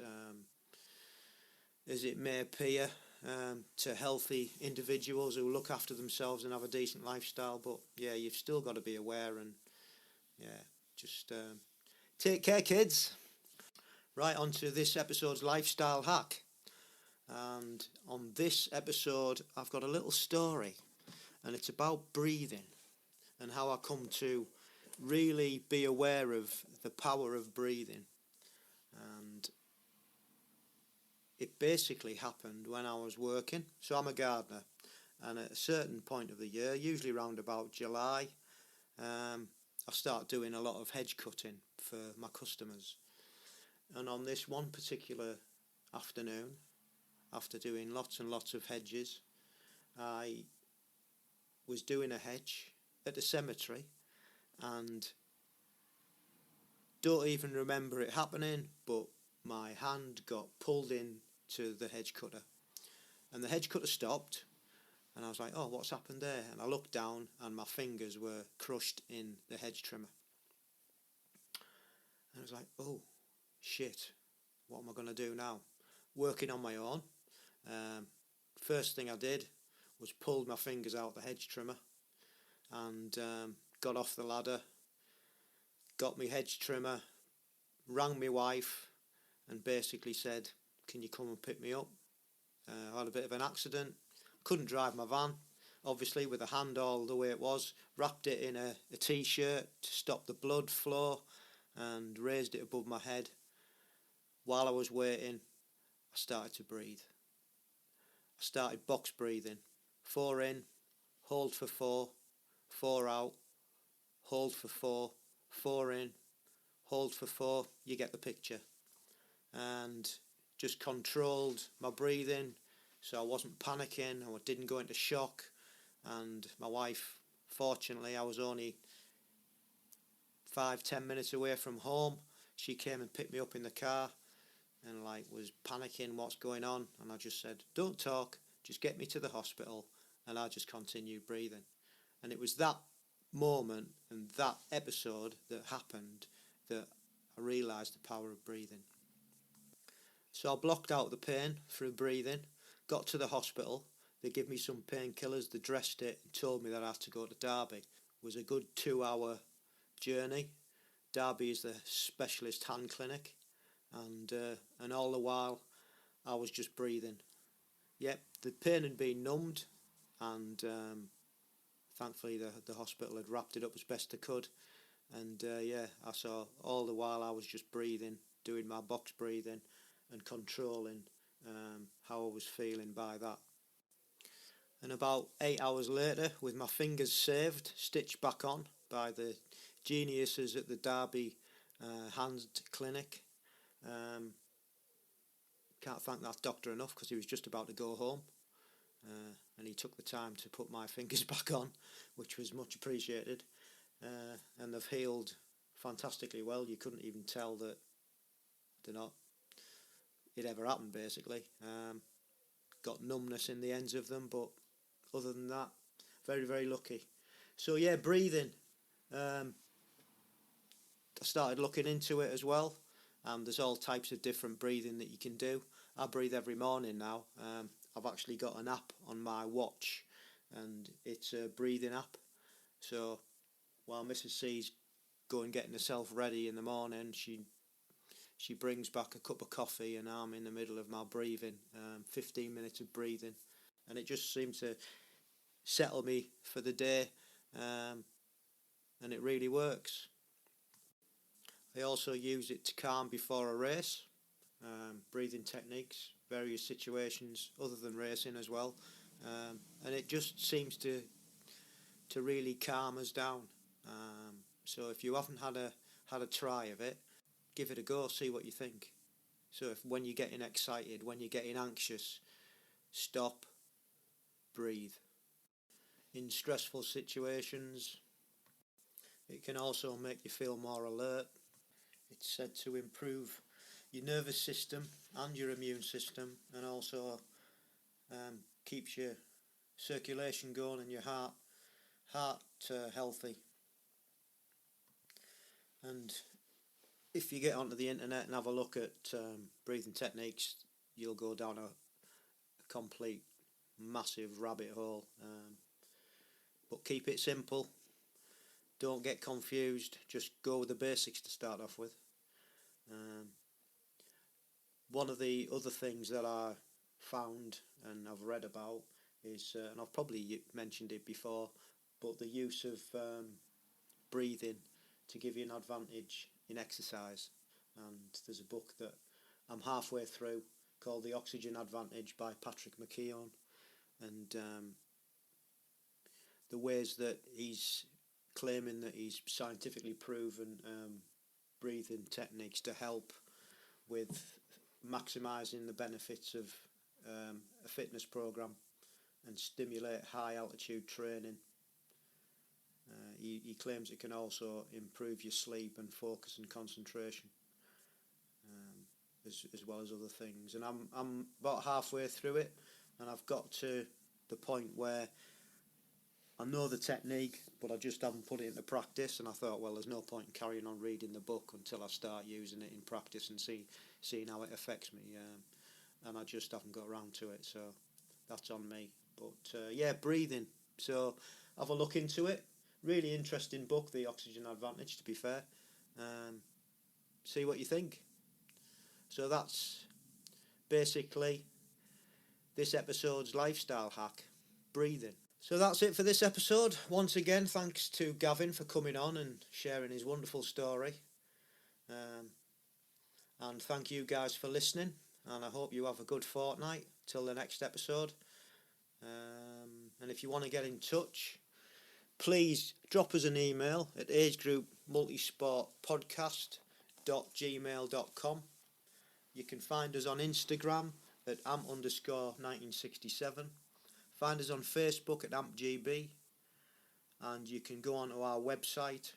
it may appear to healthy individuals who look after themselves and have a decent lifestyle. But yeah, you've still got to be aware, and just take care, kids. Right, on to this episode's lifestyle hack. And on this episode, I've got a little story, and it's about breathing and how I come to really be aware of the power of breathing. And it basically happened when I was working. So I'm a gardener, and at a certain point of the year, usually around about July, I start doing a lot of hedge cutting for my customers. And on this one particular afternoon, after doing lots and lots of hedges, I was doing a hedge at the cemetery, and don't even remember it happening, but my hand got pulled in to the hedge cutter, and the hedge cutter stopped, and I was like, oh, what's happened there? And I looked down, and my fingers were crushed in the hedge trimmer. And I was like, oh shit, what am I going to do now? Working on my own. First thing I did was pulled my fingers out the hedge trimmer, and got off the ladder, got my hedge trimmer, rang my wife, and basically said, can you come and pick me up? I had a bit of an accident, couldn't drive my van, obviously, with a hand all the way it was, wrapped it in a t-shirt to stop the blood flow, and raised it above my head. While I was waiting, I started to breathe. I started box breathing. 4 in, hold for 4, 4 out, hold for 4, 4 in, hold for 4, you get the picture. And just controlled my breathing, so I wasn't panicking, I didn't go into shock. And my wife, fortunately, I was only 5-10 minutes away from home. She came and picked me up in the car, and like was panicking, what's going on? And I just said, don't talk, just get me to the hospital, and I just continued breathing. And it was that moment and that episode that happened that I realised the power of breathing. So I blocked out the pain through breathing, got to the hospital, they gave me some painkillers, they dressed it and told me that I had to go to Derby. It was a good 2-hour journey. Derby is the specialist hand clinic, and all the while I was just breathing. Yep, the pain had been numbed, and thankfully the hospital had wrapped it up as best they could. And I saw all the while I was just breathing, doing my box breathing and controlling how I was feeling by that. And about 8 hours later, with my fingers saved, stitched back on by the geniuses at the Derby hand clinic, can't thank that doctor enough, because he was just about to go home, and he took the time to put my fingers back on, which was much appreciated. And they've healed fantastically well. You couldn't even tell that it ever happened, basically. Got numbness in the ends of them, but other than that, very, very lucky. So yeah, breathing. I started looking into it as well, and there's all types of different breathing that you can do. I breathe every morning now. I've actually got an app on my watch, and it's a breathing app. So while Mrs. C's going getting herself ready in the morning, she brings back a cup of coffee, and I'm in the middle of my breathing, 15 minutes of breathing, and it just seemed to settle me for the day, and it really works. I also use it to calm before a race, breathing techniques, various situations other than racing as well, and it just seems to really calm us down. So if you haven't had a try of it, give it a go, see what you think. So if when you're getting excited, when you're getting anxious, stop, breathe. In stressful situations, it can also make you feel more alert. It's said to improve your nervous system and your immune system, and also keeps your circulation going and your heart healthy. And if you get onto the internet and have a look at breathing techniques, you'll go down a complete massive rabbit hole. But keep it simple. Don't get confused. Just go with the basics to start off with. One of the other things that I found and I've read about is, and I've probably mentioned it before, but the use of breathing to give you an advantage in exercise. And there's a book that I'm halfway through called The Oxygen Advantage by Patrick McKeown, and the ways that he's claiming that he's scientifically proven breathing techniques to help with maximising the benefits of a fitness program and stimulate high altitude training. He claims it can also improve your sleep and focus and concentration, as well as other things. And I'm about halfway through it, and I've got to the point where I know the technique, but I just haven't put it into practice. And I thought, well, there's no point in carrying on reading the book until I start using it in practice and seeing how it affects me. And I just haven't got around to it, so that's on me. But breathing. So have a look into it. Really interesting book, The Oxygen Advantage, to be fair. See what you think. So that's basically this episode's lifestyle hack, breathing. So that's it for this episode. Once again, thanks to Gavin for coming on and sharing his wonderful story. And thank you guys for listening. And I hope you have a good fortnight till the next episode. And if you want to get in touch, please drop us an email at agegroupmultisportpodcast.gmail.com. You can find us on Instagram at amp_1967. Find us on Facebook at ampgb. And you can go onto our website,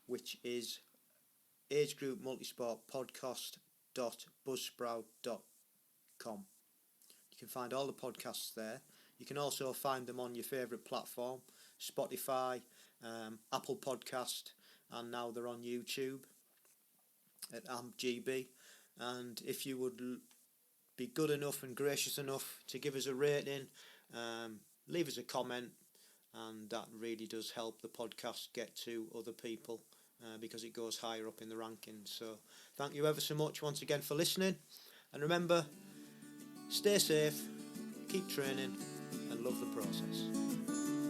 which is agegroupmultisportpodcast.com. triathlon&Duathlon.buzzsprout.com. You can find all the podcasts there. You can also find them on your favourite platform, Spotify, Apple Podcast, and now they're on YouTube at AmpGB. And if you would be good enough and gracious enough to give us a rating, leave us a comment, and that really does help the podcast get to other people because it goes higher up in the rankings. So thank you ever so much once again for listening, and remember, stay safe, keep training, and love the process.